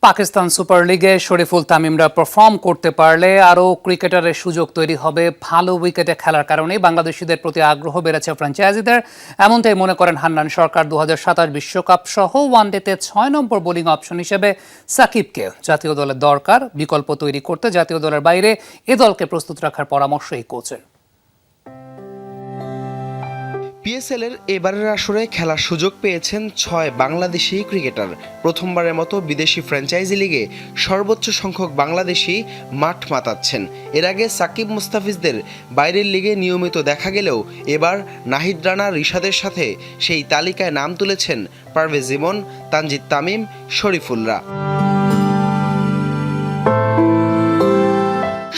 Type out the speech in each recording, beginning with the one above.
Pakistan super লিগে Shariful তামিমরা perform করতে পারলে আরও ক্রিকেটারের সুযোগ তৈরি হবে। ভালো উইকেটে খেলার কারণে বাংলাদেশিদের প্রতি আগ্রহ বেড়েছে ফ্র্যাঞ্চাইজিদের, এমনটাই মনে করেন হান্নান সরকার। 2027 বিশ্বকাপ সহ ওয়ানডেতে 6 নম্বর বোলিং অপশন হিসেবে সাকিবকে জাতীয় দলের দরকার। বিকল্প তৈরি করতে জাতীয় দলের বাইরে এ দলকে প্রস্তুত রাখার পরামর্শ এই কোচের। পিএসএল-এর এবারের আসরে খেলার সুযোগ পেয়েছেন 6 বাংলাদেশি ক্রিকেটার। প্রথমবারের মতো বিদেশি ফ্র্যাঞ্চাইজি লিগে সর্বোচ্চ সংখ্যক বাংলাদেশি মাঠ মাতাচ্ছেন। এর আগে সাকিব মুস্তাফিজদের বাইরের লিগে নিয়মিত দেখা গেলেও এবার নাহিদ রানা, রিশাদের সাথে সেই তালিকায় নাম তুলেছেন পারভেজ ইমন, তানজিদ তামিম, শরীফুলরা।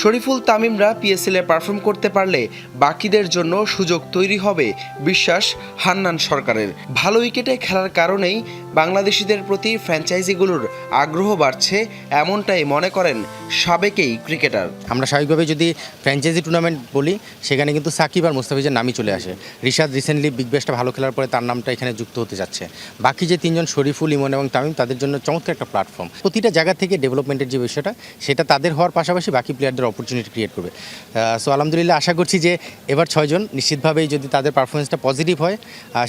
শরীফুল তামিমরা পিএসএল-এ পারফর্ম করতে পারলে বাকিদের জন্য সুযোগ তৈরি হবে বিশ্বাস হান্নান সরকারের। ভালো উইকেটে খেলার কারণেই বাংলাদেশিদের প্রতি ফ্র্যাঞ্চাইজিগুলোর আগ্রহ বাড়ছে, এমনটাই মনে করেন সাবেক এই ক্রিকেটার। আমরা স্বাভাবিকভাবে যদি ফ্র্যাঞ্চাইজি টুর্নামেন্ট বলি, সেখানে কিন্তু সাকিব আর মুস্তাফিজের নামই চলে আসে। রিশাদ রিসেন্টলি বিগ ব্যাশটা ভালো খেলার পরে তার নামটা এখানে যুক্ত হতে যাচ্ছে। বাকি যে তিনজন শরীফুল, ইমন এবং তামিম, তাদের জন্য চমৎকার একটা প্ল্যাটফর্ম। প্রতিটা জায়গা থেকে ডেভেলপমেন্টের যে বিষয়টা, সেটা তাদের হওয়ার পাশাপাশি বাকি প্লেয়ারদের অপরচুনিটি ক্রিয়েট করবে। সো আলহামদুলিল্লাহ আশা করছি যে এবার 6 জন নিশ্চিতভাবেই যদি তাদের পারফরমেন্সটা পজিটিভ হয়,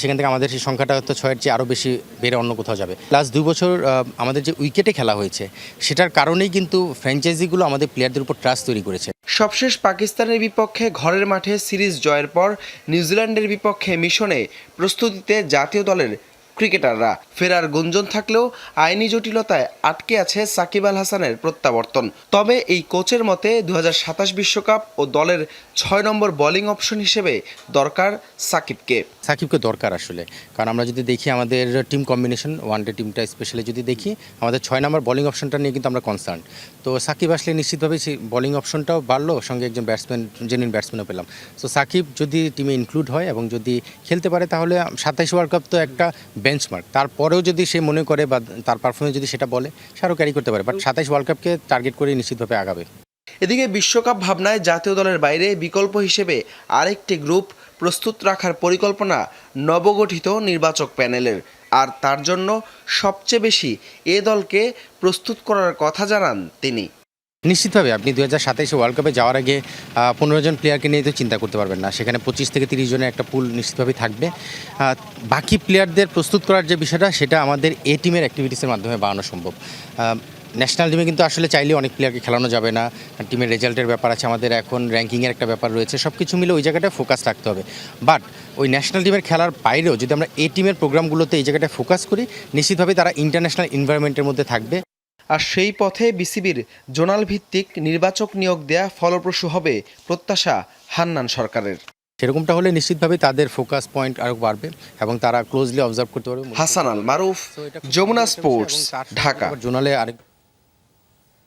সেখান থেকে আমাদের সেই সংখ্যাটা হয়তো 6-এর চেয়ে আরও বেশি বেড়ে অন্য কোথাও যাবে। লাস্ট 2 বছর আমাদের যে উইকেটে খেলা হয়েছে, সেটার কারণেই কিন্তু ফ্র্যাঞ্চাইজিগুলো আমাদের প্লেয়ারদের উপর ট্রাস্ট তৈরি করেছে। সবশেষ পাকিস্তানের বিপক্ষে ঘরের মাঠে সিরিজ জয়ের পর নিউজিল্যান্ডের বিপক্ষে মিশনে প্রস্তুতিতে জাতীয় দলের ক্রিকেটাররা ফেরার গুঞ্জন থাকলেও আইনি জটিলতায় আটকে আছে সাকিব আল হাসানের প্রত্যাবর্তন। তবে এই কোচের মতে 2027 বিশ্বকাপ ও দলের 6 নম্বর বোলিং অপশন হিসেবে দরকার সাকিবকে দরকার আসলে, কারণ আমরা যদি দেখি আমাদের টিম কম্বিনেশন, ওয়ানডে টিমটা স্পেশালি যদি দেখি, আমাদের 6 নম্বর বোলিং অপশনটা নিয়ে কিন্তু আমরা কনসার্ন। তো সাকিব আসলে নিশ্চিতভাবেই সেই বোলিং অপশনটাও বাড়লো, সঙ্গে একজন জেনুইন ব্যাটসম্যানও পেলাম। সো সাকিব যদি টিমে ইনক্লুড হয় এবং যদি খেলতে পারে, তাহলে 27 ওয়ার্ল্ড কাপ তো একটা বেঞ্চমার্ক। তারপরেও যদি সে মনে করে বা তার পারফরমেন্স যদি সেটা বলে, সে আরও ক্যারি করতে পারে। বাট 27 ওয়ার্ল্ড কাপকে টার্গেট করে নিশ্চিতভাবে আগাবে। এদিকে বিশ্বকাপ ভাবনায় জাতীয় দলের বাইরে বিকল্প হিসেবে আরেকটি গ্রুপ প্রস্তুত রাখার পরিকল্পনা নবগঠিত নির্বাচক প্যানেলের। আর তার জন্য সবচেয়ে বেশি এ দলকে প্রস্তুত করার কথা জানান তিনি। নিশ্চিতভাবে আপনি 2027 ওয়ার্ল্ড কাপে যাওয়ার আগে 15 জন প্লেয়ারকে নিয়ে তো চিন্তা করতে পারবেন না। সেখানে 25 থেকে 30 জনের একটা পুল নিশ্চিতভাবেই থাকবে। বাকি প্লেয়ারদের প্রস্তুত করার যে বিষয়টা, সেটা আমাদের এ টিমের অ্যাক্টিভিটিসের মাধ্যমে বাড়ানো সম্ভব। ন্যাশনাল টিমে কিন্তু আসলে চাইলে অনেক প্লেয়ারকে খেলানো যাবে না। টিমের রেজাল্টের ব্যাপার আছে, আমাদের এখন র্যাঙ্কিংয়ের একটা ব্যাপার রয়েছে। সব কিছু মিলে ওই জায়গাটায় ফোকাস রাখতে হবে। বাট ওই ন্যাশনাল টিমের খেলার বাইরেও যদি আমরা এ টিমের প্রোগ্রামগুলোতে এই জায়গাটায় ফোকাস করি, নিশ্চিতভাবে তারা ইন্টারন্যাশনাল এনভায়রনমেন্টের মধ্যে থাকবে। আর সেই পথে বিসিবির জোনাল ভিত্তিক নির্বাচক নিয়োগ দেয়া ফলপ্রসূ হবে প্রত্যাশা হান্নান সরকারের। সেরকমটা হলে নিশ্চিতভাবে তাদের ফোকাস পয়েন্ট আরও বাড়বে এবং তারা ক্লোজলি অবজার্ভ করতে পারবে। হাসান আল মারুফ, যমুনা স্পোর্টস, ঢাকা। জোনালে আরেক